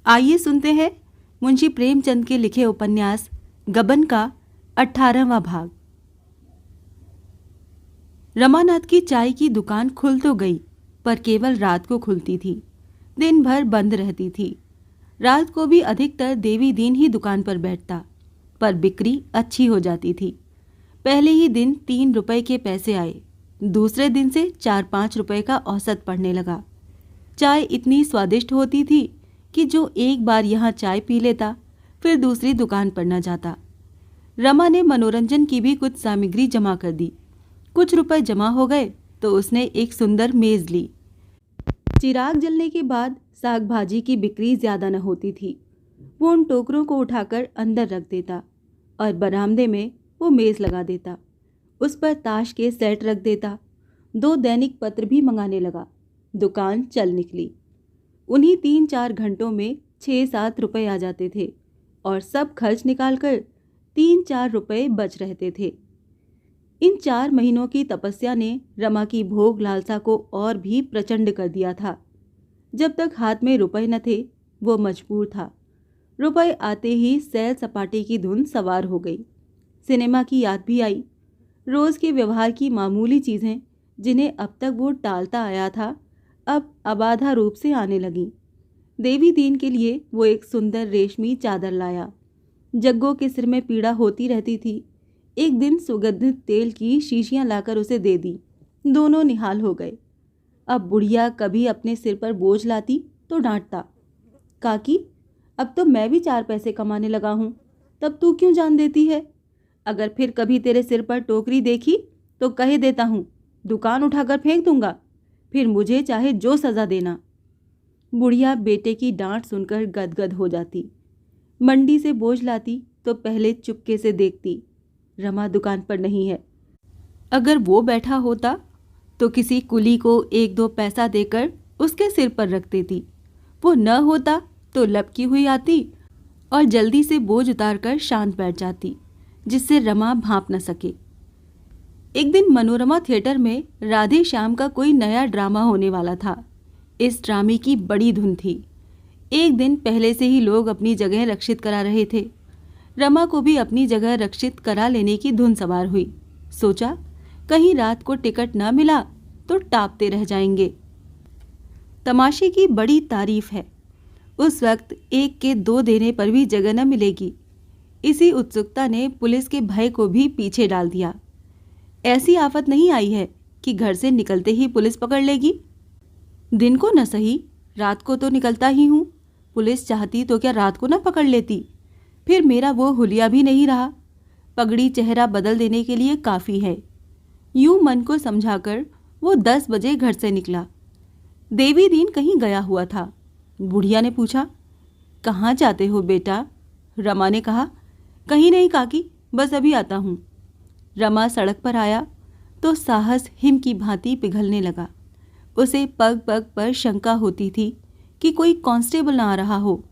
आइए सुनते हैं मुंशी प्रेमचंद के लिखे उपन्यास गबन का 18वां भाग। रमानाथ की चाय की दुकान खुल तो गई, पर केवल रात को खुलती थी, दिन भर बंद रहती थी। रात को भी अधिकतर देवी दीन ही दुकान पर बैठता, पर बिक्री अच्छी हो जाती थी। पहले ही दिन 3 रुपए के पैसे आए, दूसरे दिन से 4-5 रुपए का औसत पड़ने लगा। चाय इतनी स्वादिष्ट होती थी कि जो एक बार यहाँ चाय पी लेता फिर दूसरी दुकान पर न जाता। रमा ने मनोरंजन की भी कुछ सामग्री जमा कर दी। कुछ रुपए जमा हो गए तो उसने एक सुंदर मेज ली। चिराग जलने के बाद साग भाजी की बिक्री ज्यादा न होती थी। वो उन टोकरों को उठाकर अंदर रख देता और बरामदे में वो मेज लगा देता। उस पर ताश के सेट रख देता। 2 दैनिक पत्र भी मंगाने लगा। दुकान चल निकली। उन्हीं 3-4 घंटों में 6-7 रुपए आ जाते थे और सब खर्च निकालकर 3-4 रुपए बच रहते थे। इन 4 महीनों की तपस्या ने रमा की भोग लालसा को और भी प्रचंड कर दिया था। जब तक हाथ में रुपए न थे वो मजबूर था। रुपए आते ही सैर सपाटे की धुन सवार हो गई। सिनेमा की याद भी आई। रोज के व्यवहार की मामूली चीजें जिन्हें अब तक वो टालता आया था अब अबाधा रूप से आने लगी। देवी दीन के लिए वो एक सुंदर रेशमी चादर लाया। जग्गो के सिर में पीड़ा होती रहती थी। एक दिन सुगंधित तेल की शीशियां लाकर उसे दे दी। दोनों निहाल हो गए। अब बुढ़िया कभी अपने सिर पर बोझ लाती तो डांटता, काकी अब तो मैं भी 4 पैसे कमाने लगा हूँ, तब तू क्यों जान देती है? अगर फिर कभी तेरे सिर पर टोकरी देखी तो कह देता हूँ, दुकान उठाकर फेंक दूंगा, फिर मुझे चाहे जो सजा देना। बुढ़िया बेटे की डांट सुनकर गदगद हो जाती। मंडी से बोझ लाती तो पहले चुपके से देखती, रमा दुकान पर नहीं है। अगर वो बैठा होता तो किसी कुली को 1-2 पैसा देकर उसके सिर पर रख देती। वो न होता तो लपकी हुई आती और जल्दी से बोझ उतारकर शांत बैठ जाती, जिससे रमा भांप न सके। एक दिन मनोरमा थिएटर में राधे श्याम का कोई नया ड्रामा होने वाला था। इस ड्रामे की बड़ी धुन थी। एक दिन पहले से ही लोग अपनी जगह रक्षित करा रहे थे। रमा को भी अपनी जगह रक्षित करा लेने की धुन सवार हुई। सोचा कहीं रात को टिकट न मिला तो टापते रह जाएंगे। तमाशे की बड़ी तारीफ है। उस वक्त 1 के 2 देने पर भी जगह न मिलेगी। इसी उत्सुकता ने पुलिस के भय को भी पीछे डाल दिया। ऐसी आफत नहीं आई है कि घर से निकलते ही पुलिस पकड़ लेगी। दिन को न सही, रात को तो निकलता ही हूँ। पुलिस चाहती तो क्या रात को न पकड़ लेती? फिर मेरा वो हुलिया भी नहीं रहा। पगड़ी चेहरा बदल देने के लिए काफ़ी है। यूं मन को समझाकर वो 10 बजे घर से निकला। देवी दीन कहीं गया हुआ था। बुढ़िया ने पूछा, कहाँ जाते हो बेटा? रमा ने कहा, कहीं नहीं काकी, बस अभी आता हूँ। रमा सड़क पर आया तो साहस हिम की भांति पिघलने लगा। उसे पग पग पर शंका होती थी कि कोई कांस्टेबल ना आ रहा हो।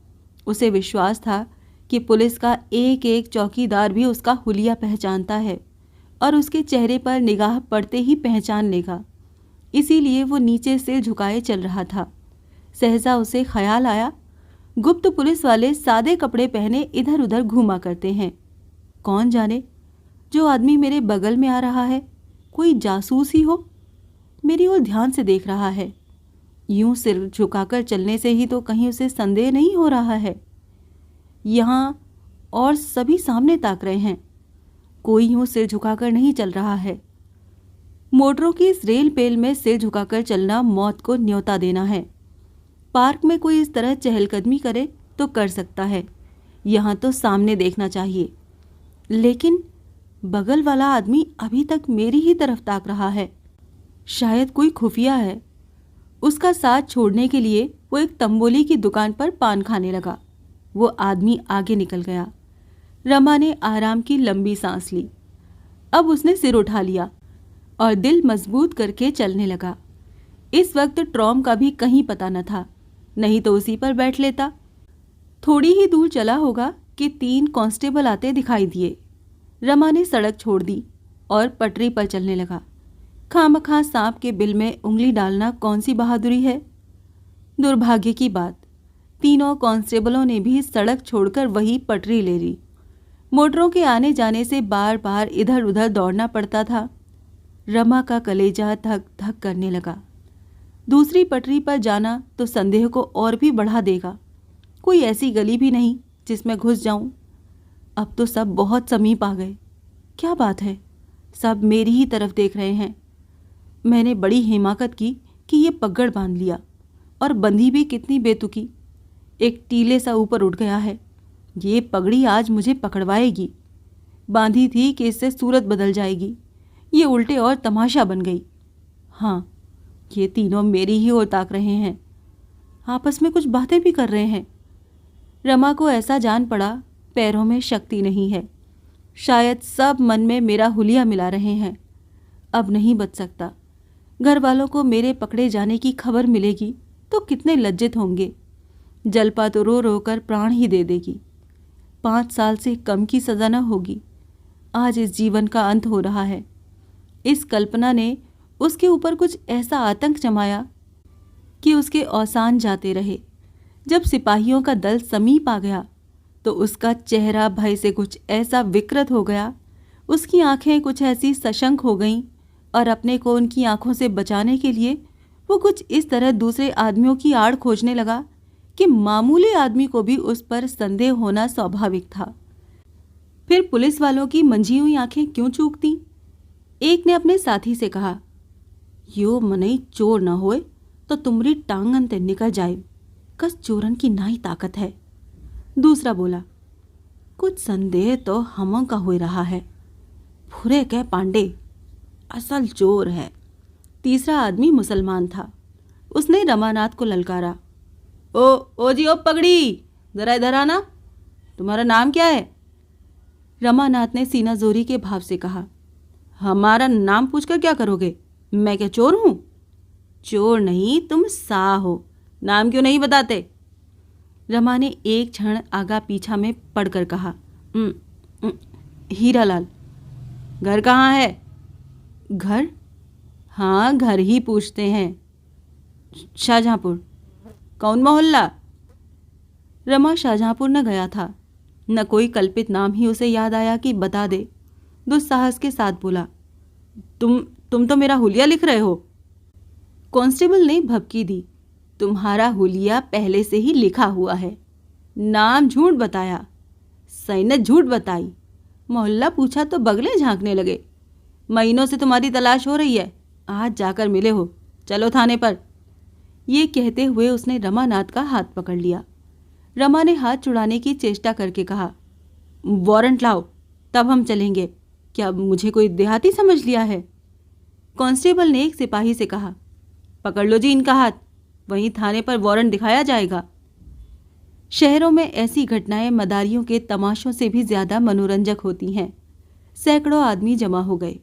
उसे विश्वास था कि पुलिस का एक एक चौकीदार भी उसका हुलिया पहचानता है और उसके चेहरे पर निगाह पड़ते ही पहचान लेगा। इसीलिए वो नीचे सिर झुकाए चल रहा था। सहसा उसे ख्याल आया, गुप्त पुलिस वाले सादे कपड़े पहने इधर उधर घूमा करते हैं। कौन जाने जो आदमी मेरे बगल में आ रहा है कोई जासूस ही हो, मेरी ओर ध्यान से देख रहा है। यूं सिर झुकाकर चलने से ही तो कहीं उसे संदेह नहीं हो रहा है। यहाँ और सभी सामने ताक रहे हैं, कोई यूं सिर झुकाकर नहीं चल रहा है। मोटरों की इस रेल पेल में सिर झुकाकर चलना मौत को न्योता देना है। पार्क में कोई इस तरह चहलकदमी करे तो कर सकता है, यहाँ तो सामने देखना चाहिए। लेकिन बगल वाला आदमी अभी तक मेरी ही तरफ ताक रहा है, शायद कोई खुफिया है। उसका साथ छोड़ने के लिए वो एक तंबोली की दुकान पर पान खाने लगा। वो आदमी आगे निकल गया। रमा ने आराम की लंबी सांस ली। अब उसने सिर उठा लिया और दिल मजबूत करके चलने लगा। इस वक्त ट्रॉम का भी कहीं पता न था, नहीं तो उसी पर बैठ लेता। थोड़ी ही दूर चला होगा कि 3 कांस्टेबल आते दिखाई दिए। रमा ने सड़क छोड़ दी और पटरी पर चलने लगा। खामखा सांप के बिल में उंगली डालना कौन सी बहादुरी है? दुर्भाग्य की बात, तीनों कांस्टेबलों ने भी सड़क छोड़कर वही पटरी ले ली। मोटरों के आने जाने से बार बार इधर उधर दौड़ना पड़ता था। रमा का कलेजा धक धक करने लगा। दूसरी पटरी पर जाना तो संदेह को और भी बढ़ा देगा। कोई ऐसी गली भी नहीं जिसमें घुस जाऊं। अब तो सब बहुत समीप आ गए। क्या बात है, सब मेरी ही तरफ देख रहे हैं। मैंने बड़ी हिमाकत की कि ये पगड़ बांध लिया, और बंधी भी कितनी बेतुकी। एक टीले सा ऊपर उठ गया है। ये पगड़ी आज मुझे पकड़वाएगी। बांधी थी कि इससे सूरत बदल जाएगी, ये उल्टे और तमाशा बन गई। हाँ, ये तीनों मेरी ही ओर ताक रहे हैं, आपस में कुछ बातें भी कर रहे हैं। रमा को ऐसा जान पड़ा पैरों में शक्ति नहीं है। शायद सब मन में मेरा हुलिया मिला रहे हैं। अब नहीं बच सकता। घर वालों को मेरे पकड़े जाने की खबर मिलेगी तो कितने लज्जित होंगे। जलपा तो रो रो कर प्राण ही दे देगी। 5 साल से कम की सज़ा न होगी। आज इस जीवन का अंत हो रहा है। इस कल्पना ने उसके ऊपर कुछ ऐसा आतंक जमाया कि उसके औसान जाते रहे। जब सिपाहियों का दल समीप आ गया तो उसका चेहरा भय से कुछ ऐसा विकृत हो गया, उसकी आंखें कुछ ऐसी सशंक हो गईं, और अपने को उनकी आंखों से बचाने के लिए वो कुछ इस तरह दूसरे आदमियों की आड़ खोजने लगा कि मामूली आदमी को भी उस पर संदेह होना स्वाभाविक था। फिर पुलिस वालों की मंझी हुई आंखें क्यों चूकती? एक ने अपने साथी से कहा, यो मनई चोर न होए तो तुमरी टांगन ते निकल जाए, कस चोरन की नाई ताकत है। दूसरा बोला, कुछ संदेह तो हमों का हो रहा है, फुरे कह पांडे असल चोर है। तीसरा आदमी मुसलमान था। उसने रमानाथ को ललकारा, ओ जी, ओ पगड़ी, जरा इधर आना। तुम्हारा नाम क्या है? रमानाथ ने सीना जोरी के भाव से कहा, हमारा नाम पूछकर क्या करोगे? मैं क्या चोर हूं? चोर नहीं, तुम सा हो। नाम क्यों नहीं बताते? रमा ने एक क्षण आगा पीछा में पढ़कर कहा, हीरालाल। घर कहाँ है? घर? हाँ, घर ही पूछते हैं। शाहजहांपुर। कौन मोहल्ला? रमा शाहजहांपुर न गया था, न कोई कल्पित नाम ही उसे याद आया कि बता दे। दुस्साहस के साथ बोला, तुम तो मेरा हुलिया लिख रहे हो। कांस्टेबल ने भभकी दी, तुम्हारा हुलिया पहले से ही लिखा हुआ है। नाम झूठ बताया, सैनत झूठ बताई, मोहल्ला पूछा तो बगले झांकने लगे। महीनों से तुम्हारी तलाश हो रही है, आज जाकर मिले हो, चलो थाने पर। ये कहते हुए उसने रमानाथ का हाथ पकड़ लिया। रमा ने हाथ छुड़ाने की चेष्टा करके कहा, वारंट लाओ, तब हम चलेंगे। क्या मुझे कोई देहाती समझ लिया है? कांस्टेबल ने एक सिपाही से कहा, पकड़ लो जी इनका हाथ, वहीं थाने पर वारंट दिखाया जाएगा। शहरों में ऐसी घटनाएं मदारियों के तमाशों से भी ज्यादा मनोरंजक होती हैं। सैकड़ों आदमी जमा हो गए।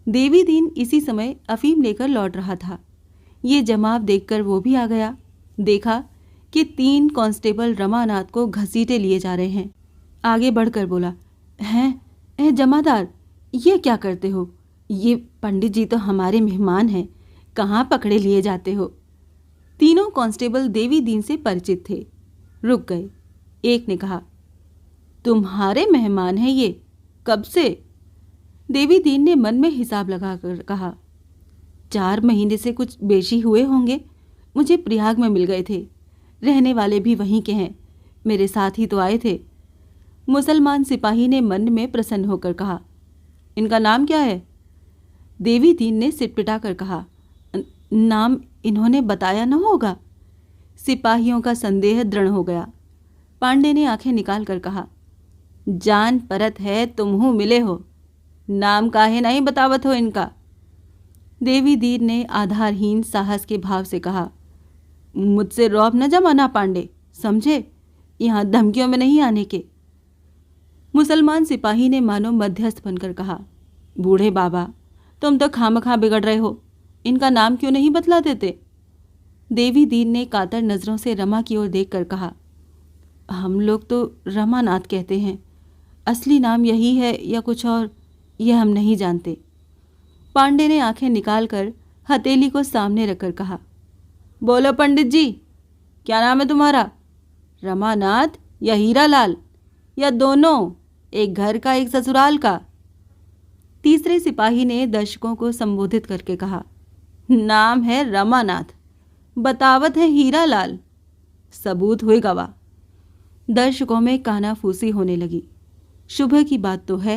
देवी दीन इसी समय अफीम लेकर लौट रहा था। ये जमाव देखकर वो भी आ गया। देखा कि 3 कांस्टेबल रमानाथ को घसीटे लिए जा रहे हैं। आगे बढ़कर बोला, हैं जमादार, ये क्या करते हो? ये पंडित जी तो हमारे मेहमान हैं, कहाँ पकड़े लिए जाते हो? तीनों कांस्टेबल देवी दीन से परिचित थे, रुक गए। एक ने कहा, तुम्हारे मेहमान हैं ये? कब से? देवी दीन ने मन में हिसाब लगाकर कहा, 4 महीने से कुछ बेशी हुए होंगे। मुझे प्रयाग में मिल गए थे, रहने वाले भी वहीं के हैं, मेरे साथ ही तो आए थे। मुसलमान सिपाही ने मन में प्रसन्न होकर कहा, इनका नाम क्या है? देवी दीन ने सिटपिटा कर कहा, नाम इन्होंने बताया न होगा। सिपाहियों का संदेह दृढ़ हो गया। पांडे ने आंखें निकाल कर कहा, जान परत है तुम्हू मिले हो, नाम काहे नहीं बतावत हो इनका? देवी दीन ने आधारहीन साहस के भाव से कहा, मुझसे रौब न जमाना पांडे, समझे? यहाँ धमकियों में नहीं आने के। मुसलमान सिपाही ने मानो मध्यस्थ बनकर कहा, बूढ़े बाबा, तुम तो खामखा बिगड़ रहे हो, इनका नाम क्यों नहीं बतला देते? देवी दीन ने कातर नजरों से रमा की ओर देखकर कहा, हम लोग तो रमानाथ कहते हैं, असली नाम यही है या कुछ और, यह हम नहीं जानते। पांडे ने आंखें निकालकर हथेली को सामने रखकर कहा, बोलो पंडित जी, क्या नाम है तुम्हारा? रमानाथ या हीरालाल, या दोनों, एक घर का एक ससुराल का? तीसरे सिपाही ने दर्शकों को संबोधित करके कहा, नाम है रमानाथ, बतावत है हीरालाल, सबूत हुए गवाह। दर्शकों में कानाफूसी होने लगी। शुभ की बात तो है,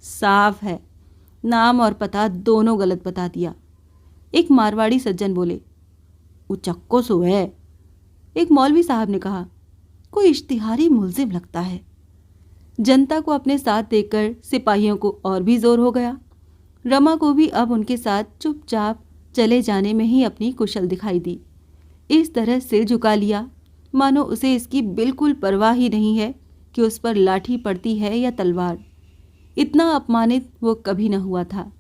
साफ है, नाम और पता दोनों गलत बता दिया। एक मारवाड़ी सज्जन बोले, उचक्को सो है। एक मौलवी साहब ने कहा, कोई इश्तिहारी मुलजिम लगता है। जनता को अपने साथ देखकर सिपाहियों को और भी जोर हो गया। रमा को भी अब उनके साथ चुपचाप चले जाने में ही अपनी कुशल दिखाई दी। इस तरह सिर झुका लिया मानो उसे इसकी बिल्कुल परवाह ही नहीं है कि उस पर लाठी पड़ती है या तलवार। इतना अपमानित वो कभी न हुआ था।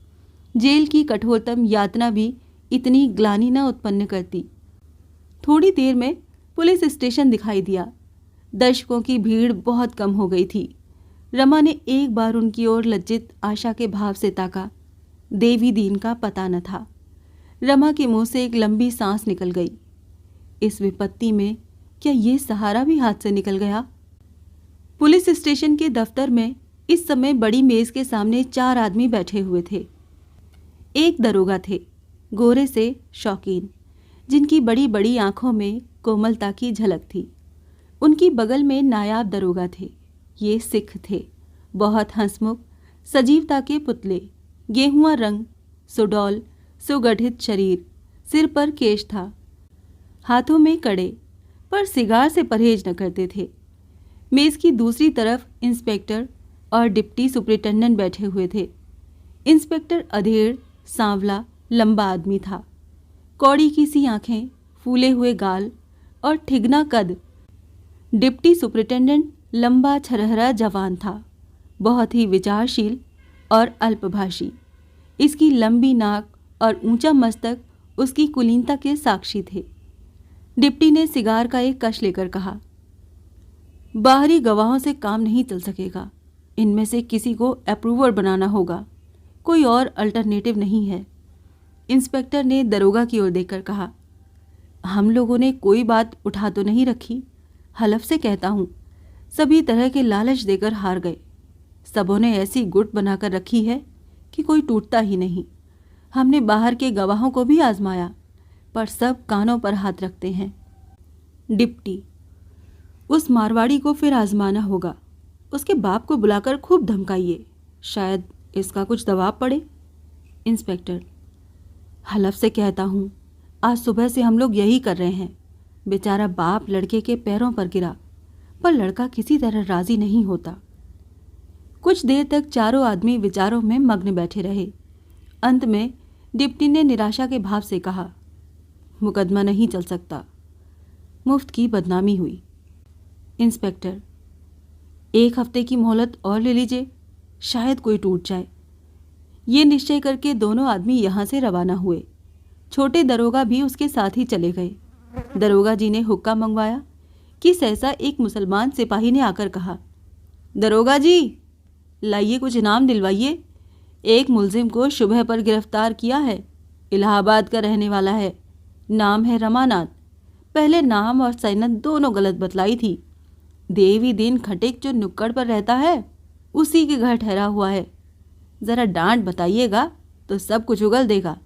जेल की कठोरतम यातना भी इतनी ग्लानि न उत्पन्न करती। थोड़ी देर में पुलिस स्टेशन दिखाई दिया। दर्शकों की भीड़ बहुत कम हो गई थी। रमा ने एक बार उनकी ओर लज्जित आशा के भाव से ताका। देवी दीन का पता न था। रमा के मुंह से एक लंबी सांस निकल गई। इस विपत्ति में क्या ये सहारा भी हाथ से निकल गया? पुलिस स्टेशन के दफ्तर में इस समय बड़ी मेज के सामने 4 आदमी बैठे हुए थे। एक दरोगा थे, गोरे से शौकीन, जिनकी बड़ी बड़ी आंखों में कोमलता की झलक थी। उनकी बगल में नायाब दरोगा थे। ये सिख थे, बहुत हंसमुख, सजीवता के पुतले, गेहुआ रंग, सुडौल, सुगठित शरीर, सिर पर केश था, हाथों में कड़े, पर सिगार से परहेज न करते थे। मेज की दूसरी तरफ इंस्पेक्टर और डिप्टी सुपरिटेंडेंट बैठे हुए थे। इंस्पेक्टर अधेड़, सांवला, लंबा आदमी था, कौड़ी की सी आंखें, फूले हुए गाल और ठिगना कद। डिप्टी सुपरिटेंडेंट लंबा छरहरा जवान था, बहुत ही विचारशील और अल्पभाषी। इसकी लंबी नाक और ऊंचा मस्तक उसकी कुलीनता के साक्षी थे। डिप्टी ने सिगार का एक कश लेकर कहा, बाहरी गवाहों से काम नहीं चल सकेगा, इनमें से किसी को अप्रूवर बनाना होगा, कोई और अल्टरनेटिव नहीं है। इंस्पेक्टर ने दरोगा की ओर देखकर कहा, हम लोगों ने कोई बात उठा तो नहीं रखी, हलफ से कहता हूँ, सभी तरह के लालच देकर हार गए। सबों ने ऐसी गुट बनाकर रखी है कि कोई टूटता ही नहीं। हमने बाहर के गवाहों को भी आजमाया, पर सब कानों पर हाथ रखते हैं। डिप्टी, उस मारवाड़ी को फिर आजमाना होगा। उसके बाप को बुलाकर खूब धमकाइए, शायद इसका कुछ दबाव पड़े। इंस्पेक्टर, हलफ से कहता हूँ, आज सुबह से हम लोग यही कर रहे हैं। बेचारा बाप लड़के के पैरों पर गिरा, पर लड़का किसी तरह राजी नहीं होता। कुछ देर तक चारों आदमी विचारों में मग्न बैठे रहे। अंत में डिप्टी ने निराशा के भाव से कहा, मुकदमा नहीं चल सकता, मुफ्त की बदनामी हुई। इंस्पेक्टर, 1 हफ्ते की मोहलत और ले लीजिए, शायद कोई टूट जाए। ये निश्चय करके दोनों आदमी यहाँ से रवाना हुए। छोटे दरोगा भी उसके साथ ही चले गए। दरोगा जी ने हुक्का मंगवाया कि सहसा एक मुसलमान सिपाही ने आकर कहा, दरोगा जी, लाइए कुछ इनाम दिलवाइए। एक मुलजिम को सुबह पर गिरफ्तार किया है, इलाहाबाद का रहने वाला है, नाम है रमानाथ। पहले नाम और सैनत दोनों गलत बतलाई थी। देवी दिन खटिक जो नुक्कड़ पर रहता है, उसी के घर ठहरा हुआ है। जरा डांट बताइएगा तो सब कुछ उगल देगा।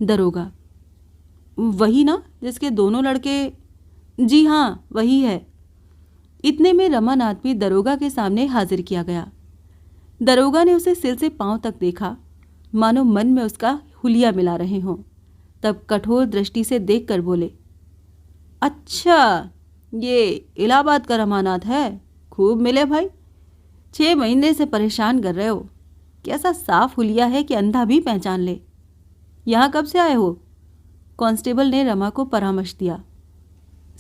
दरोगा, वही ना जिसके दोनों लड़के? जी हाँ, वही है। इतने में रमानाथ भी दरोगा के सामने हाजिर किया गया। दरोगा ने उसे सिर से पांव तक देखा, मानो मन में उसका हुलिया मिला रहे हों। तब कठोर दृष्टि से देखकर बोले, अच्छा, ये इलाहाबाद का रमानाथ है, खूब मिले भाई। 6 महीने से परेशान कर रहे हो। कैसा साफ हुलिया है कि अंधा भी पहचान ले। यहाँ कब से आए हो? कांस्टेबल ने रमा को परामर्श दिया।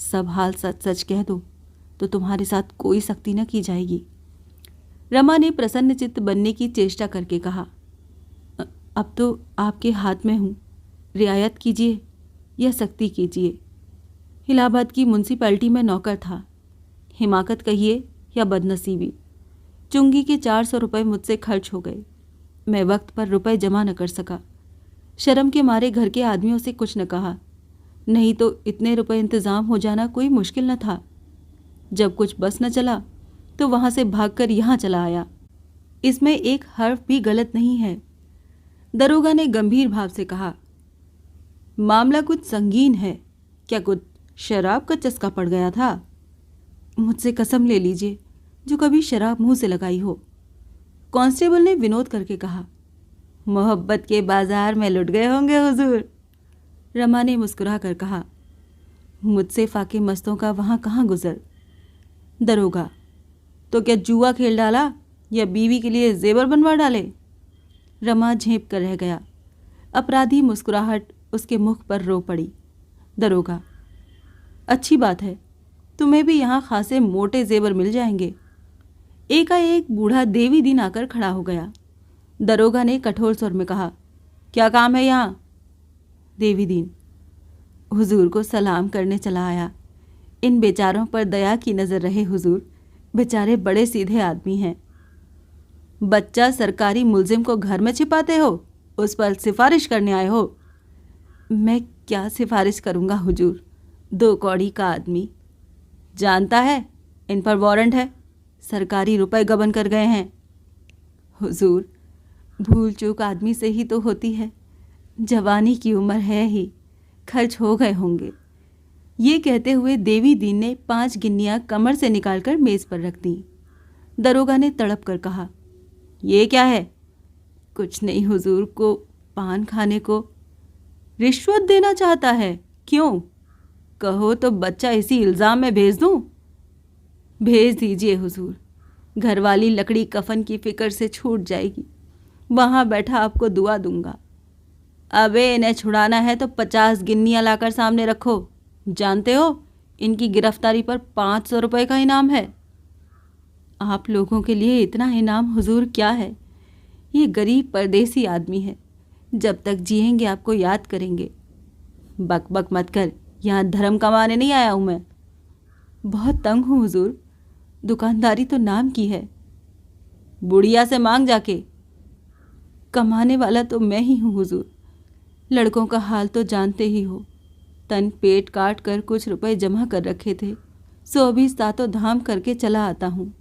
सब हाल सच सच कह दो तो तुम्हारे साथ कोई सख्ती न की जाएगी। रमा ने प्रसन्न चित्त बनने की चेष्टा करके कहा, अब तो आपके हाथ में हूँ, रियायत कीजिए या सख्ती कीजिए। इलाहाबाद की म्यूनसिपैलिटी में नौकर था। हिमाकत कहिए या बदनसीबी, चुंगी के 400 रुपये मुझसे खर्च हो गए। मैं वक्त पर रुपए जमा न कर सका। शर्म के मारे घर के आदमियों से कुछ न कहा, नहीं तो इतने रुपए इंतज़ाम हो जाना कोई मुश्किल न था। जब कुछ बस न चला तो वहां से भागकर यहाँ चला आया। इसमें एक हर्फ भी गलत नहीं है। दरोगा ने गंभीर भाव से कहा, मामला कुछ संगीन है। क्या कुछ शराब का चस्का पड़ गया था? मुझसे कसम ले लीजिए जो कभी शराब मुंह से लगाई हो। कांस्टेबल ने विनोद करके कहा। मोहब्बत के बाजार में लुट गए होंगे हुजूर। रमा ने मुस्कुरा कर कहा। मुझसे फाके मस्तों का वहां कहाँ गुजर। दरोगा, तो क्या जुआ खेल डाला या बीवी के लिए जेवर बनवा डाले? रमा झेंप कर रह गया। अपराधी मुस्कुराहट उसके मुख पर रो पड़ी। दरोगा, अच्छी बात है, तुम्हें भी यहाँ खासे मोटे जेवर मिल जाएंगे। एकाएक बूढ़ा देवी दीन आकर खड़ा हो गया। दरोगा ने कठोर स्वर में कहा, क्या काम है यहाँ? देवी दीन, हुजूर को सलाम करने चला आया। इन बेचारों पर दया की नज़र रहे हुजूर, बेचारे बड़े सीधे आदमी हैं। बच्चा सरकारी मुलजिम को घर में छिपाते हो, उस पर सिफारिश करने आए हो? मैं क्या सिफारिश करूँगा हुजूर, 2 कौड़ी का आदमी। जानता है इन पर वारंट है, सरकारी रुपए गबन कर गए हैं। हुजूर, भूल चूक आदमी से ही तो होती है, जवानी की उम्र है ही, खर्च हो गए होंगे। ये कहते हुए देवी दीन ने 5 गिन्नियाँ कमर से निकालकर मेज पर रख दी। दरोगा ने तड़प कर कहा, ये क्या है? कुछ नहीं हुजूर, को पान खाने को रिश्वत देना चाहता है। क्यों? कहो तो बच्चा इसी इल्ज़ाम में भेज दूं? भेज दीजिए हुजूर, घरवाली लकड़ी कफन की फिक्र से छूट जाएगी, वहाँ बैठा आपको दुआ दूंगा। अबे इन्हें छुड़ाना है तो 50 गिन्नियाँ लाकर सामने रखो। जानते हो इनकी गिरफ्तारी पर 500 रुपये का इनाम है। आप लोगों के लिए इतना इनाम हुजूर क्या है? ये गरीब परदेसी आदमी है, जब तक जिएंगे आपको याद करेंगे। बक बक मत कर, यहाँ धर्म कमाने नहीं आया हूँ मैं। बहुत तंग हूँ हुजूर, दुकानदारी तो नाम की है। बुढ़िया से मांग जाके। कमाने वाला तो मैं ही हूँ हुजूर, लड़कों का हाल तो जानते ही हो। तन पेट काट कर कुछ रुपए जमा कर रखे थे, सो अभी सातों धाम करके चला आता हूँ।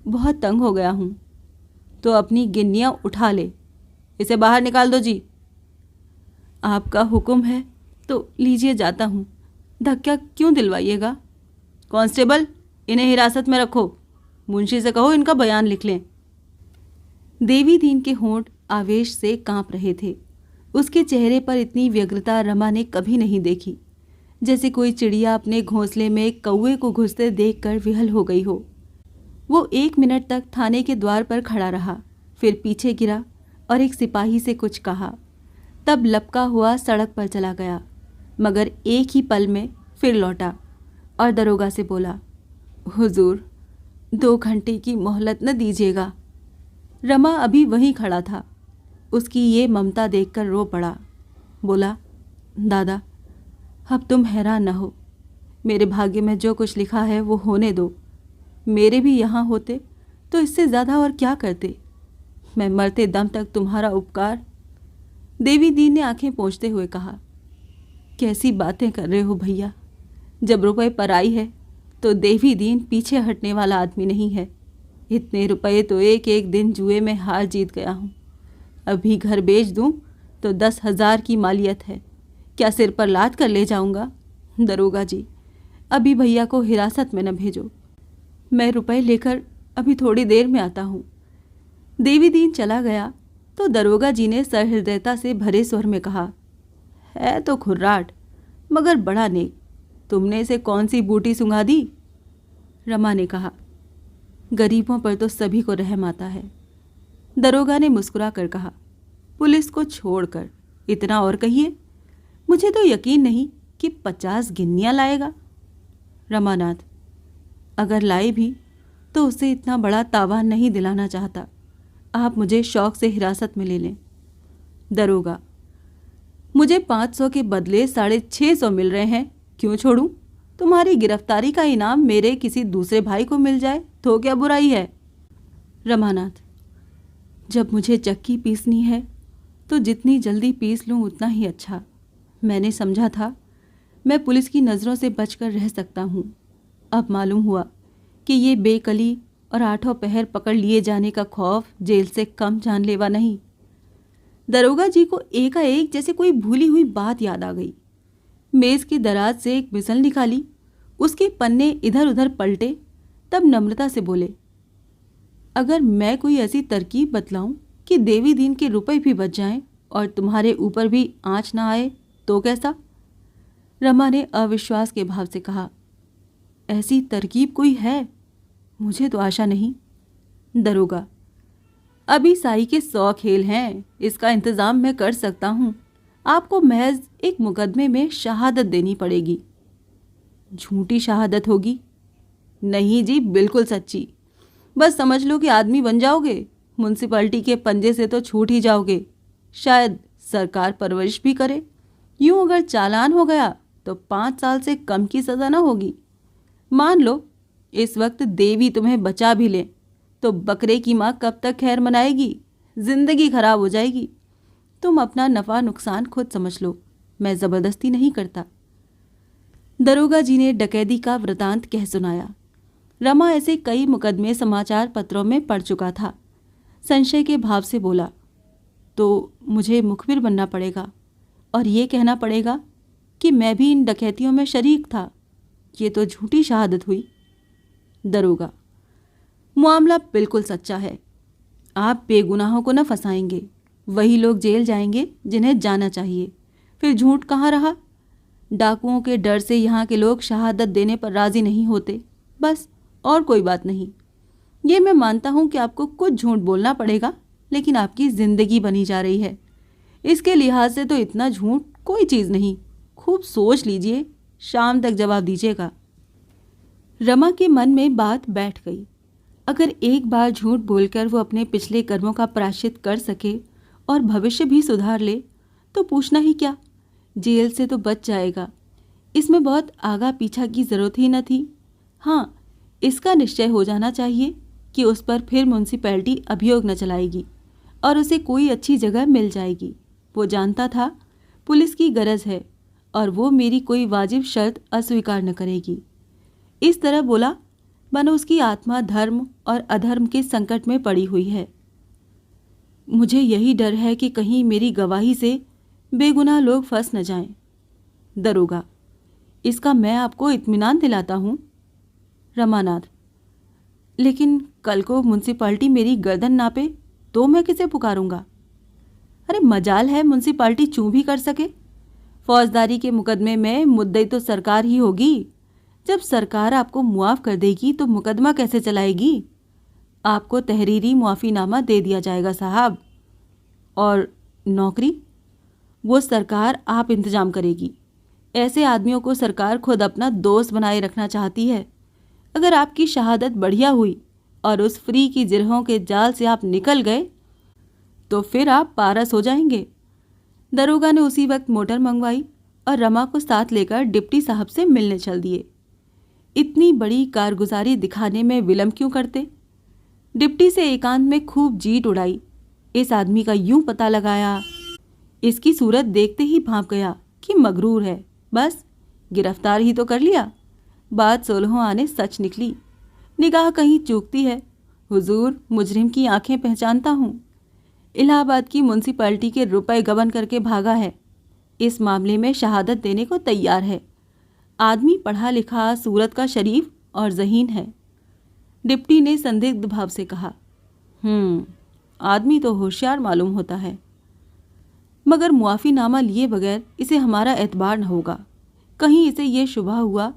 बहुत तंग हो गया हूँ। तो अपनी गिन्नियाँ उठा ले, इसे बाहर निकाल दो जी। आपका हुक्म है तो लीजिए, जाता हूँ। धक्का क्यों दिलवाइएगा? कांस्टेबल, इन्हें हिरासत में रखो, मुंशी से कहो इनका बयान लिख लें। देवी दीन के होंठ आवेश से कांप रहे थे। उसके चेहरे पर इतनी व्यग्रता रमा ने कभी नहीं देखी, जैसे कोई चिड़िया अपने घोंसले में एक कौवे को घुसते देखकर विहल हो गई हो। वो 1 मिनट तक थाने के द्वार पर खड़ा रहा, फिर पीछे गिरा और एक सिपाही से कुछ कहा, तब लपका हुआ सड़क पर चला गया, मगर एक ही पल में फिर लौटा और दरोगा से बोला, हुजूर 2 घंटे की मोहलत न दीजिएगा। रमा अभी वहीं खड़ा था। उसकी ये ममता देखकर रो पड़ा। बोला, दादा अब तुम हैरान न हो, मेरे भाग्य में जो कुछ लिखा है वो होने दो। मेरे भी यहाँ होते तो इससे ज़्यादा और क्या करते। मैं मरते दम तक तुम्हारा उपकार। देवी दीन ने आंखें पोंछते हुए कहा, कैसी बातें कर रहे हो भैया, जब रुपए पराई है तो देवी दीन पीछे हटने वाला आदमी नहीं है। इतने रुपए तो एक एक दिन जुए में हार जीत गया हूँ। अभी घर बेच दूँ तो 10,000 की मालियत है, क्या सिर पर लाद कर ले जाऊँगा? दरोगा जी, अभी भैया को हिरासत में न भेजो, मैं रुपए लेकर अभी थोड़ी देर में आता हूँ। देवी दीन चला गया तो दरोगा जी ने सहृदयता से भरे स्वर में कहा, है तो खुर्राट मगर बड़ा नेक, तुमने इसे कौन सी बूटी सुंघा दी? रमा ने कहा, गरीबों पर तो सभी को रहम आता है। दरोगा ने मुस्कुरा कर कहा, पुलिस को छोड़कर इतना और कहिए, मुझे तो यकीन नहीं कि 50 गिन्नियाँ लाएगा। रमानाथ, अगर लाए भी तो उसे इतना बड़ा तावान नहीं दिलाना चाहता। आप मुझे शौक से हिरासत में ले लें। दरोगा, मुझे 500 के बदले 650 मिल रहे हैं, क्यों छोड़ूं? तुम्हारी गिरफ्तारी का इनाम मेरे किसी दूसरे भाई को मिल जाए तो क्या बुराई है? रमानाथ, जब मुझे चक्की पीसनी है तो जितनी जल्दी पीस लूं उतना ही अच्छा। मैंने समझा था मैं पुलिस की नज़रों से बचकर रह सकता हूं, अब मालूम हुआ कि ये बेकली और आठों पहर पकड़ लिए जाने का खौफ जेल से कम जानलेवा नहीं। दरोगा जी को एकाएक जैसे कोई भूली हुई बात याद आ गई। मेज की दराज से एक मिसल निकाली, उसके पन्ने इधर उधर पलटे, तब नम्रता से बोले, अगर मैं कोई ऐसी तरकीब बतलाऊं कि देवी दीन के रुपए भी बच जाएं और तुम्हारे ऊपर भी आंच ना आए तो कैसा? रमा ने अविश्वास के भाव से कहा, ऐसी तरकीब कोई है? मुझे तो आशा नहीं। दरोगा, अभी साई के 100 खेल हैं, इसका इंतजाम मैं कर सकता हूं। आपको महज एक मुकदमे में शहादत देनी पड़ेगी। झूठी शहादत होगी? नहीं जी, बिल्कुल सच्ची। बस समझ लो कि आदमी बन जाओगे, म्युनिसिपैलिटी के पंजे से तो छूट ही जाओगे। शायद सरकार परवरिश भी करे। यूं अगर चालान हो गया तो 5 साल से कम की सज़ा ना होगी। मान लो इस वक्त देवी तुम्हें बचा भी ले तो बकरे की माँ कब तक खैर मनाएगी? जिंदगी खराब हो जाएगी। तुम अपना नफ़ा नुकसान खुद समझ लो, मैं ज़बरदस्ती नहीं करता। दरोगा जी ने डकैती का वृतांत कह सुनाया। रमा ऐसे कई मुकदमे समाचार पत्रों में पढ़ चुका था। संशय के भाव से बोला, तो मुझे मुखबिर बनना पड़ेगा और ये कहना पड़ेगा कि मैं भी इन डकैतियों में शरीक था। ये तो झूठी शहादत हुई। दरोगा, मामला बिल्कुल सच्चा है। आप बेगुनाहों को न फंसाएंगे। वही लोग जेल जाएंगे जिन्हें जाना चाहिए। फिर झूठ कहाँ रहा? डाकुओं के डर से यहाँ के लोग शहादत देने पर राजी नहीं होते, बस, और कोई बात नहीं। ये मैं मानता हूँ कि आपको कुछ झूठ बोलना पड़ेगा, लेकिन आपकी जिंदगी बनी जा रही है। इसके लिहाज से तो इतना झूठ कोई चीज़ नहीं। खूब सोच लीजिए, शाम तक जवाब दीजिएगा। रमा के मन में बात बैठ गई। अगर एक बार झूठ बोलकर वो अपने पिछले कर्मों का प्रायश्चित कर सके और भविष्य भी सुधार ले तो पूछना ही क्या, जेल से तो बच जाएगा। इसमें बहुत आगा पीछा की जरूरत ही न थी। हाँ, इसका निश्चय हो जाना चाहिए कि उस पर फिर म्युनिसिपैलिटी अभियोग न चलाएगी और उसे कोई अच्छी जगह मिल जाएगी। वो जानता था पुलिस की गरज है और वो मेरी कोई वाजिब शर्त अस्वीकार न करेगी। इस तरह बोला मानो उसकी आत्मा धर्म और अधर्म के संकट में पड़ी हुई है। मुझे यही डर है कि कहीं मेरी गवाही से बेगुनाह लोग फंस न जाएं। दरोगा, इसका मैं आपको इत्मीनान दिलाता हूँ। रमानाथ, लेकिन कल को म्युनिसिपैलिटी मेरी गर्दन नापे तो मैं किसे पुकारूंगा? अरे मजाल है म्युनिसिपैलिटी चूं भी कर सके। फौजदारी के मुकदमे में मुद्दई तो सरकार ही होगी। जब सरकार आपको मुआफ कर देगी तो मुकदमा कैसे चलाएगी? आपको तहरीरी मुआफ़ीनामा दे दिया जाएगा साहब। और नौकरी? वो सरकार आप इंतजाम करेगी। ऐसे आदमियों को सरकार खुद अपना दोस्त बनाए रखना चाहती है। अगर आपकी शहादत बढ़िया हुई और उस फ्री की जिरहों के जाल से आप निकल गए तो फिर आप पारस हो जाएंगे। दरोगा ने उसी वक्त मोटर मंगवाई और रमा को साथ लेकर डिप्टी साहब से मिलने चल दिए। इतनी बड़ी कारगुजारी दिखाने में विलंब क्यों करते? डिप्टी से एकांत में खूब जीट उड़ाई। इस आदमी का यूं पता लगाया, इसकी सूरत देखते ही भांप गया कि मगरूर है, बस गिरफ्तार ही तो कर लिया। बात 16 आने सच निकली। निगाह कहीं चूकती है। हुजूर, मुजरिम की आंखें पहचानता हूँ। इलाहाबाद की म्युनिसिपैलिटी के रुपए गबन करके भागा है। इस मामले में शहादत देने को तैयार है। आदमी पढ़ा लिखा, सूरत का शरीफ और ज़हीन है। डिप्टी ने संदिग्ध भाव से कहा, आदमी तो होशियार मालूम होता है, मगर मुआफ़ीनामा लिए बगैर इसे हमारा एतबार न होगा। कहीं इसे ये शुबा हुआ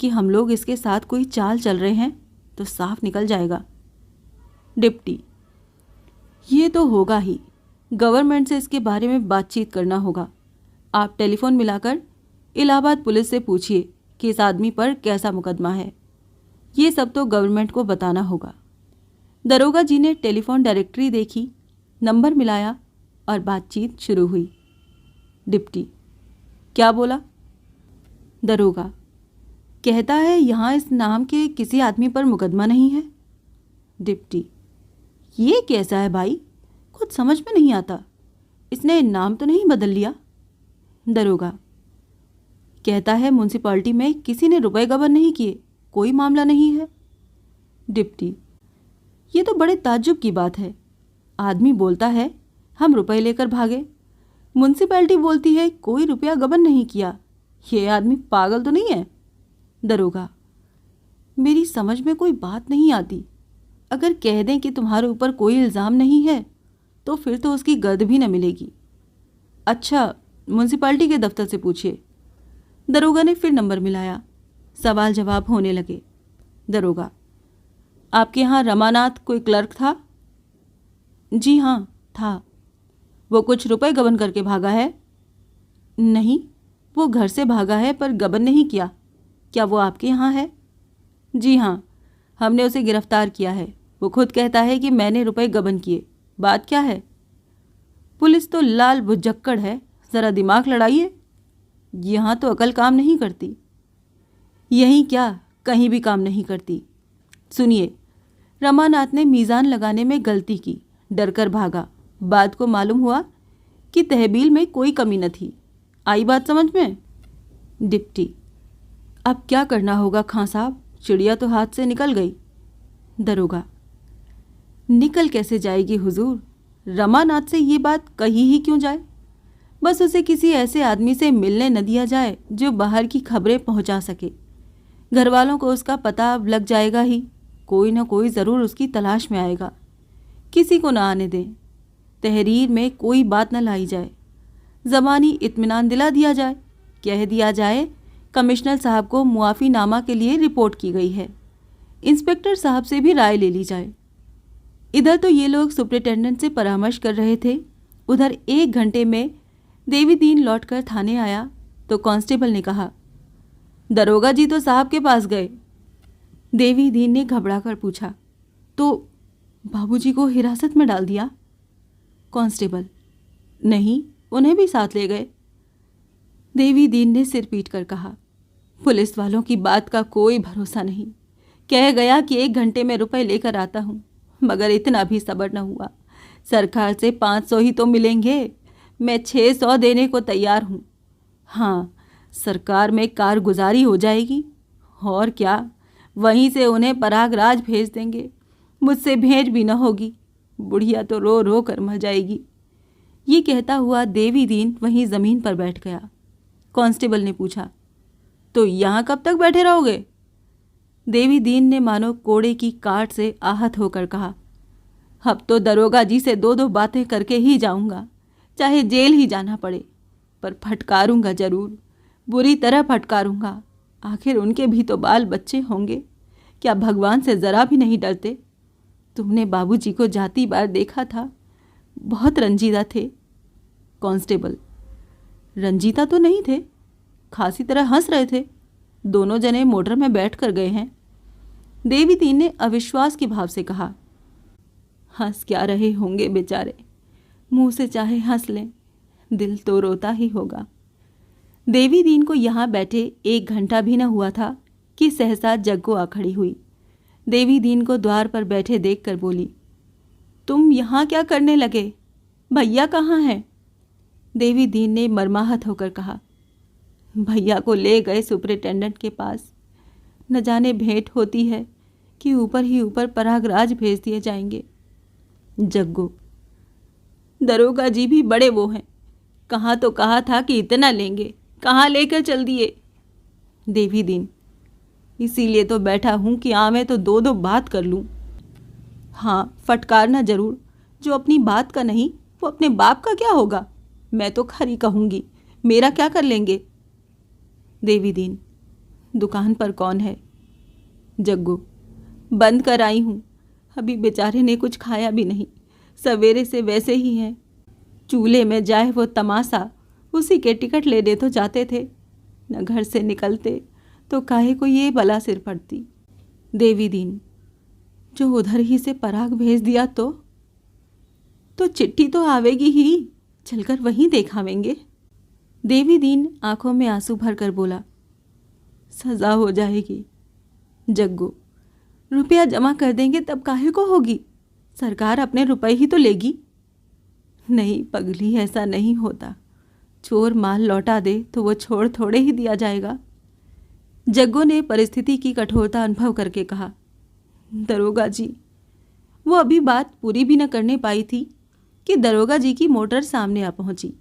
कि हम लोग इसके साथ कोई चाल चल रहे हैं तो साफ निकल जाएगा। डिप्टी, ये तो होगा ही। गवर्नमेंट से इसके बारे में बातचीत करना होगा। आप टेलीफोन मिलाकर इलाहाबाद पुलिस से पूछिए कि इस आदमी पर कैसा मुकदमा है। ये सब तो गवर्नमेंट को बताना होगा। दरोगा जी ने टेलीफोन डायरेक्टरी देखी, नंबर मिलाया और बातचीत शुरू हुई। डिप्टी, क्या बोला? दरोगा, कहता है यहाँ इस नाम के किसी आदमी पर मुकदमा नहीं है। डिप्टी, ये कैसा है भाई? कुछ समझ में नहीं आता। इसने नाम तो नहीं बदल लिया? दरोगा, कहता है म्युनिसिपैलिटी में किसी ने रुपए गबन नहीं किए, कोई मामला नहीं है। डिप्टी, ये तो बड़े ताज्जुब की बात है। आदमी बोलता है हम रुपए लेकर भागे, म्युनिसिपैलिटी बोलती है कोई रुपया गबन नहीं किया। ये आदमी पागल तो नहीं है? दरोगा, मेरी समझ में कोई बात नहीं आती। अगर कह दें कि तुम्हारे ऊपर कोई इल्ज़ाम नहीं है तो फिर तो उसकी गर्द भी न मिलेगी। अच्छा, म्युनिसिपैलिटी के दफ्तर से पूछिए। दरोगा ने फिर नंबर मिलाया। सवाल जवाब होने लगे। दरोगा, आपके यहाँ रमानाथ कोई क्लर्क था? जी हाँ, था। वो कुछ रुपए गबन करके भागा है? नहीं, वो घर से भागा है पर गबन नहीं किया। क्या वो आपके यहाँ है? जी हाँ, हमने उसे गिरफ्तार किया है। वो खुद कहता है कि मैंने रुपए गबन किए। बात क्या है? पुलिस तो लाल भुजक्कड़ है, ज़रा दिमाग लड़ाइए। यहाँ तो अकल काम नहीं करती। यहीं क्या, कहीं भी काम नहीं करती। सुनिए, रमानाथ ने मीज़ान लगाने में गलती की, डरकर भागा। बाद को मालूम हुआ कि तहवील में कोई कमी न थी। आई बात समझ में? डिप्टी, अब क्या करना होगा खां साहब? चिड़िया तो हाथ से निकल गई। दरोगा, निकल कैसे जाएगी हुजूर? रमानाथ से ये बात कही ही क्यों जाए? बस उसे किसी ऐसे आदमी से मिलने न दिया जाए जो बाहर की खबरें पहुंचा सके। घर वालों को उसका पता अब लग जाएगा ही। कोई ना कोई ज़रूर उसकी तलाश में आएगा। किसी को ना आने दें। तहरीर में कोई बात न लाई जाए। ज़बानी इत्मीनान दिला दिया जाए। कह दिया जाए कमिश्नर साहब को मुआफ़ीनामा के लिए रिपोर्ट की गई है। इंस्पेक्टर साहब से भी राय ले ली जाए। इधर तो ये लोग सुपरिटेंडेंट से परामर्श कर रहे थे, उधर 1 घंटे में देवी दीन लौटकर थाने आया तो कांस्टेबल ने कहा, दरोगा जी तो साहब के पास गए। देवी दीन ने घबराकर पूछा, तो बाबूजी को हिरासत में डाल दिया? कांस्टेबल, नहीं, उन्हें भी साथ ले गए। देवी दीन ने सिर पीट कर कहा, पुलिस वालों की बात का कोई भरोसा नहीं। कह गया कि 1 घंटे में रुपए लेकर आता हूँ, मगर इतना भी सब्र न हुआ। सरकार से 500 ही तो मिलेंगे, मैं 600 देने को तैयार हूँ। हाँ, सरकार में कारगुजारी हो जाएगी और क्या, वहीं से उन्हें प्रयागराज भेज देंगे। मुझसे भेंट भी न होगी। बुढ़िया तो रो रो कर मर जाएगी। ये कहता हुआ देवी दीन वहीं ज़मीन पर बैठ गया। कांस्टेबल ने पूछा, तो यहाँ कब तक बैठे रहोगे? देवी दीन ने मानो कोड़े की काट से आहत होकर कहा, अब तो दरोगा जी से 2-2 बातें करके ही जाऊंगा, चाहे जेल ही जाना पड़े, पर फटकारूंगा जरूर, बुरी तरह फटकारूंगा। आखिर उनके भी तो बाल बच्चे होंगे। क्या भगवान से ज़रा भी नहीं डरते? तुमने बाबूजी को जाती बार देखा था, बहुत रंजीदा थे। कांस्टेबल, रंजीता तो नहीं थे, खासी तरह हंस रहे थे। दोनों जने मोटर में बैठ कर गए हैं। देवी दीन ने अविश्वास के भाव से कहा, हंस क्या रहे होंगे बेचारे, मुंह से चाहे हंस लें, दिल तो रोता ही होगा। देवी दीन को यहाँ बैठे 1 घंटा भी न हुआ था कि सहसा जग्गो आ खड़ी हुई। देवी दीन को द्वार पर बैठे देखकर बोली, तुम यहाँ क्या करने लगे? भैया कहाँ हैं? देवी दीन ने मर्माहत होकर कहा, भैया को ले गए सुपरिटेंडेंट के पास। न जाने भेंट होती है कि ऊपर ही ऊपर प्रयागराज भेज दिए जाएंगे। जग्गो, दरोगा जी भी बड़े वो हैं, कहाँ तो कहा था कि इतना लेंगे, कहाँ लेकर चल दिए। देवी दीन, इसीलिए तो बैठा हूँ कि आवे तो 2-2 बात कर लूँ। हाँ, फटकारना जरूर, जो अपनी बात का नहीं वो अपने बाप का क्या होगा? मैं तो खरी कहूँगी, मेरा क्या कर लेंगे? देवी दीन, दुकान पर कौन है? जग्गू, बंद कर आई हूँ, अभी बेचारे ने कुछ खाया भी नहीं, सवेरे से वैसे ही हैं। चूल्हे में जाए वो तमाशा, उसी के टिकट लेने तो जाते थे, न घर से निकलते तो काहे को ये बला सिर पड़ती। देवी दीन, जो उधर ही से पराग भेज दिया तो चिट्ठी तो आवेगी ही, चलकर वहीं देखावेंगे। देवी दीन आंखों में आंसू भरकर बोला, सजा हो जाएगी। जग्गू, रुपया जमा कर देंगे तब काहे को होगी, सरकार अपने रुपए ही तो लेगी। नहीं पगली, ऐसा नहीं होता, चोर माल लौटा दे तो वो छोड़ थोड़े ही दिया जाएगा। जग्गू ने परिस्थिति की कठोरता अनुभव करके कहा, दरोगा जी। वो अभी बात पूरी भी न करने पाई थी कि दरोगा जी की मोटर सामने आ पहुंची।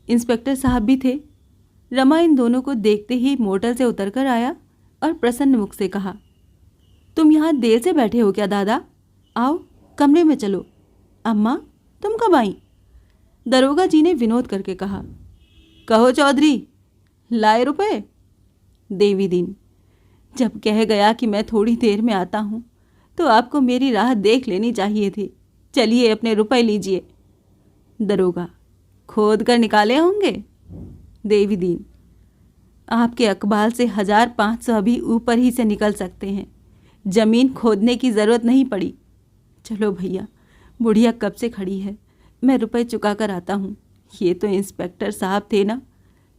इंस्पेक्टर साहब भी थे। रमा इन दोनों को देखते ही मोटर से उतरकर आया और प्रसन्न मुख से कहा, तुम यहाँ देर से बैठे हो क्या दादा? आओ कमरे में चलो। अम्मा तुम कब आई? दरोगा जी ने विनोद करके कहा। कहो चौधरी, लाए रुपए? देवी दीन, जब कह गया कि मैं थोड़ी देर में आता हूँ तो आपको मेरी राह देख लेनी चाहिए थी। चलिए अपने रुपए लीजिए। दरोगा, खोद कर निकाले होंगे? देवी दीन, आपके अकबाल से 1500 अभी ऊपर ही से निकल सकते हैं। जमीन खोदने की ज़रूरत नहीं पड़ी। चलो भैया, बुढ़िया कब से खड़ी है, मैं रुपए चुका कर आता हूँ। ये तो इंस्पेक्टर साहब थे ना,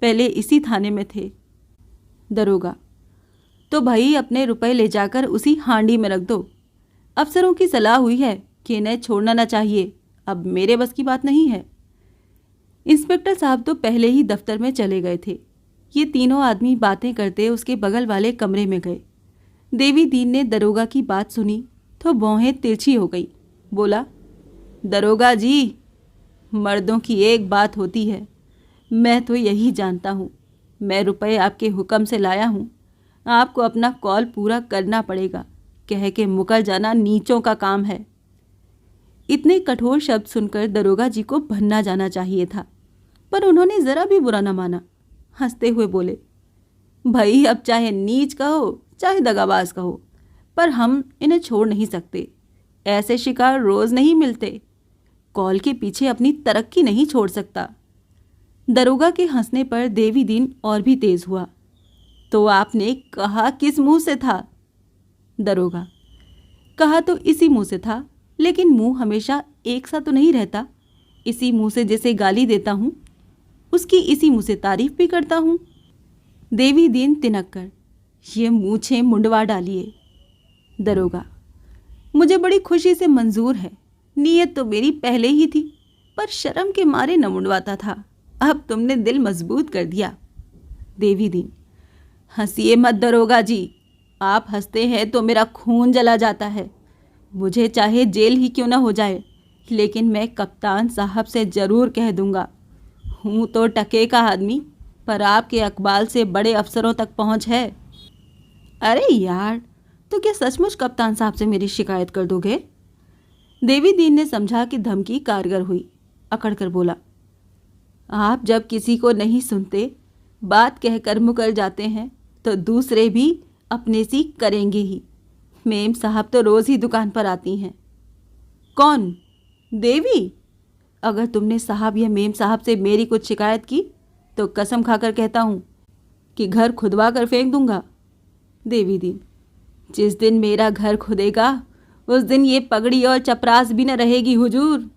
पहले इसी थाने में थे। दरोगा, तो भाई अपने रुपए ले जाकर उसी हांडी में रख दो। अफसरों की सलाह हुई है कि इन्हें छोड़ना ना चाहिए, अब मेरे बस की बात नहीं है। इंस्पेक्टर साहब तो पहले ही दफ्तर में चले गए थे। ये तीनों आदमी बातें करते उसके बगल वाले कमरे में गए। देवी दीन ने दरोगा की बात सुनी तो भौहें तिरछी हो गई। बोला, दरोगा जी, मर्दों की एक बात होती है, मैं तो यही जानता हूँ। मैं रुपए आपके हुक्म से लाया हूँ, आपको अपना कॉल पूरा करना पड़ेगा। कह के मुकर जाना नीचों का काम है। इतने कठोर शब्द सुनकर दरोगा जी को भन्ना जाना चाहिए था, पर उन्होंने ज़रा भी बुरा न माना। हंसते हुए बोले, भाई अब चाहे नीच कहो चाहे दगाबाज कहो, पर हम इन्हें छोड़ नहीं सकते। ऐसे शिकार रोज़ नहीं मिलते। कॉल के पीछे अपनी तरक्की नहीं छोड़ सकता। दरोगा के हंसने पर देवी दीन और भी तेज हुआ। तो आपने कहा किस मुंह से था? दरोगा, कहा तो इसी मुंह से था, लेकिन मुंह हमेशा एक सा तो नहीं रहता। इसी मुंह से जिसे गाली देता हूँ उसकी इसी मुंह से तारीफ भी करता हूँ। देवी दीन तिनक कर, ये मूछें मुंडवा डालिए। दरोगा, मुझे बड़ी खुशी से मंजूर है। नीयत तो मेरी पहले ही थी, पर शर्म के मारे न मुंडवाता था। अब तुमने दिल मजबूत कर दिया। देवी दीन, हंसिए मत दरोगा जी, आप हंसते हैं तो मेरा खून जला जाता है। मुझे चाहे जेल ही क्यों ना हो जाए, लेकिन मैं कप्तान साहब से ज़रूर कह दूंगा। हूँ तो टके का आदमी, पर आपके अकबाल से बड़े अफसरों तक पहुँच है। अरे यार, तो क्या सचमुच कप्तान साहब से मेरी शिकायत कर दोगे? देवी दीन ने समझा कि धमकी कारगर हुई। अकड़ कर बोला, आप जब किसी को नहीं सुनते, बात कहकर मुकर जाते हैं, तो दूसरे भी अपने सी करेंगे ही। मेम साहब तो रोज़ ही दुकान पर आती हैं। कौन? देवी? अगर तुमने साहब या मेम साहब से मेरी कुछ शिकायत की तो कसम खाकर कहता हूँ कि घर खुदवा कर फेंक दूंगा। देवी दीन, जिस दिन मेरा घर खुदेगा उस दिन ये पगड़ी और चपरास भी न रहेगी हुजूर।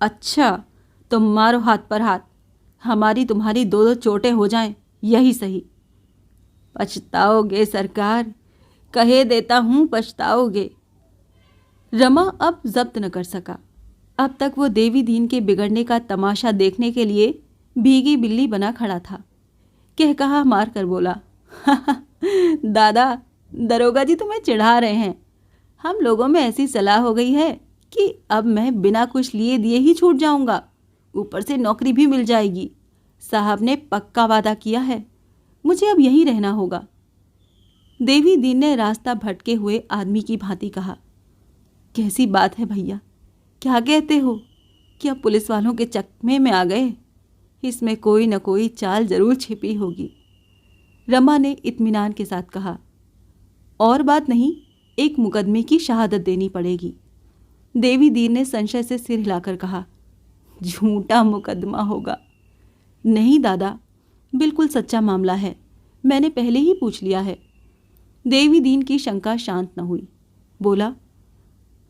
अच्छा, तो मारो हाथ पर हाथ, हमारी तुम्हारी दो दो चोटें हो जाएं, यही सही। पछताओगे सरकार, कहे देता हूँ पछताओगे। रमा अब जब्त न कर सका। अब तक वो देवी दीन के बिगड़ने का तमाशा देखने के लिए भीगी बिल्ली बना खड़ा था। कह कहा मार कर बोला, दादा, दरोगा जी तुम्हें चिढ़ा रहे हैं। हम लोगों में ऐसी सलाह हो गई है कि अब मैं बिना कुछ लिए दिए ही छूट जाऊंगा, ऊपर से नौकरी भी मिल जाएगी। साहब ने पक्का वादा किया है, मुझे अब यहीं रहना होगा। देवी दीन ने रास्ता भटके हुए आदमी की भांति कहा, कैसी बात है भैया, क्या कहते हो? क्या पुलिस वालों के चकमे में आ गए? इसमें कोई न कोई चाल जरूर छिपी होगी। रमा ने इत्मीनान के साथ कहा, और बात नहीं, एक मुकदमे की शहादत देनी पड़ेगी। देवी दीन ने संशय से सिर हिलाकर कहा, झूठा मुकदमा होगा। नहीं दादा, बिल्कुल सच्चा मामला है, मैंने पहले ही पूछ लिया है। देवी दीन की शंका शांत न हुई। बोला,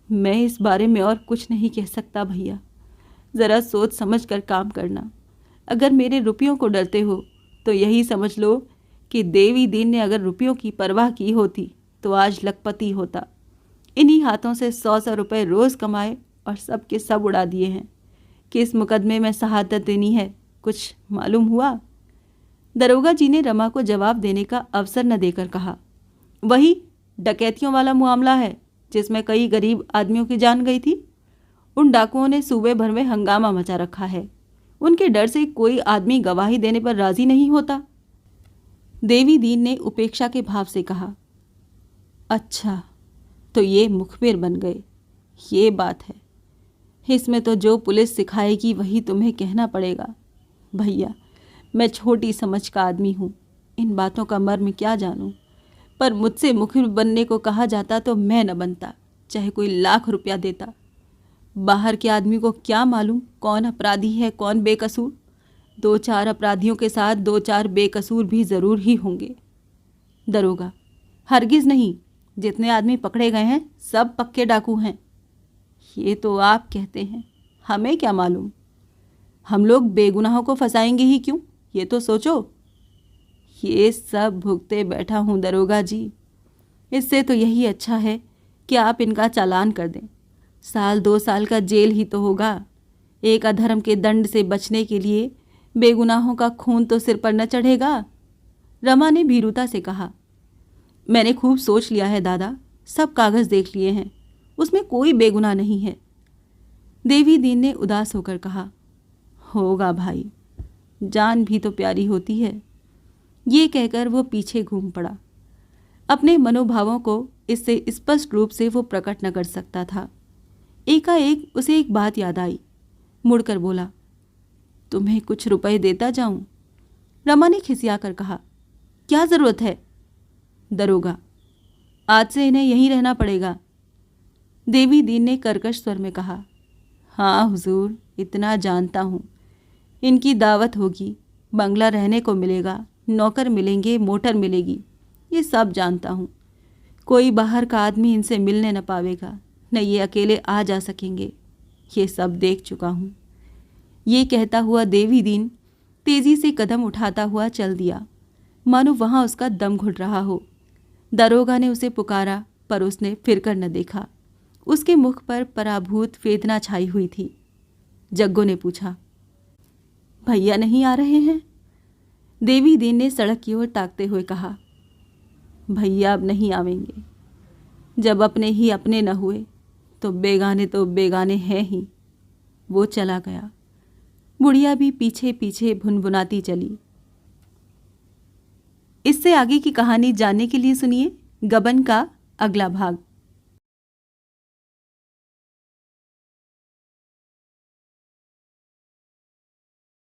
मैं इस बारे में और कुछ नहीं कह सकता भैया, ज़रा सोच समझ कर काम करना। अगर मेरे रुपयों को डरते हो तो यही समझ लो कि देवी दीन ने अगर रुपयों की परवाह की होती तो आज लखपति होता। इन्हीं हाथों से 100 रुपए रोज़ कमाए और सब के सब उड़ा दिए हैं। किस मुकदमे में शहादत देनी है, कुछ मालूम हुआ? दरोगा जी ने रमा को जवाब देने का अवसर न देकर कहा, वही डकैतियों वाला मामला है, जिसमें कई गरीब आदमियों की जान गई थी। उन डाकुओं ने सूबे भर में हंगामा मचा रखा है। उनके डर से कोई आदमी गवाही देने पर राजी नहीं होता। देवी दीन ने उपेक्षा के भाव से कहा, अच्छा, तो ये मुखबिर बन गए, ये बात है। इसमें तो जो पुलिस सिखाएगी वही तुम्हें कहना पड़ेगा। भैया, मैं छोटी समझ का आदमी हूँ, इन बातों का मर्म क्या जानूँ, पर मुझसे मुखबिर बनने को कहा जाता तो मैं न बनता, चाहे कोई लाख रुपया देता। बाहर के आदमी को क्या मालूम कौन अपराधी है कौन बेकसूर। 2-4 अपराधियों के साथ 2-4 बेकसूर भी ज़रूर ही होंगे। दरोगा, हरगिज़ नहीं, जितने आदमी पकड़े गए हैं सब पक्के डाकू हैं। ये तो आप कहते हैं, हमें क्या मालूम। हम लोग बेगुनाहों को फंसाएंगे ही क्यों, ये तो सोचो। ये सब भुगते बैठा हूँ दरोगा जी। इससे तो यही अच्छा है कि आप इनका चालान कर दें। 1-2 साल का जेल ही तो होगा। एक अधर्म के दंड से बचने के लिए बेगुनाहों का खून तो सिर पर न चढ़ेगा। रमा ने भीरुता से कहा, मैंने खूब सोच लिया है दादा, सब कागज़ देख लिए हैं, उसमें कोई बेगुनाह नहीं है। देवी दीन ने उदास होकर कहा, होगा भाई, जान भी तो प्यारी होती है। ये कहकर वो पीछे घूम पड़ा। अपने मनोभावों को इससे स्पष्ट रूप से वो प्रकट न कर सकता था। एकाएक उसे एक बात याद आई। मुड़कर बोला, तुम्हें कुछ रुपए देता जाऊं? रमा ने खिसिया कर कहा, क्या ज़रूरत है? दरोगा, आज से इन्हें यहीं रहना पड़ेगा। देवी दीन ने कर्कश स्वर में कहा, हाँ हुजूर, इतना जानता हूँ। इनकी दावत होगी, बंगला रहने को मिलेगा, नौकर मिलेंगे, मोटर मिलेगी, ये सब जानता हूँ। कोई बाहर का आदमी इनसे मिलने न पावेगा, न ये अकेले आ जा सकेंगे, ये सब देख चुका हूँ। ये कहता हुआ देवी दीन तेजी से कदम उठाता हुआ चल दिया, मानो वहाँ उसका दम घुट रहा हो। दरोगा ने उसे पुकारा, पर उसने फिरकर न देखा। उसके मुख पर पराभूत वेदना छाई हुई थी। जग्गो ने पूछा, भैया नहीं आ रहे हैं? देवी दीन ने सड़क की ओर ताकते हुए कहा, भैया अब नहीं आवेंगे। जब अपने ही अपने न हुए तो बेगाने हैं ही। वो चला गया। बुढ़िया भी पीछे पीछे भुनभुनाती चली। इससे आगे की कहानी जानने के लिए सुनिए गबन का अगला भाग।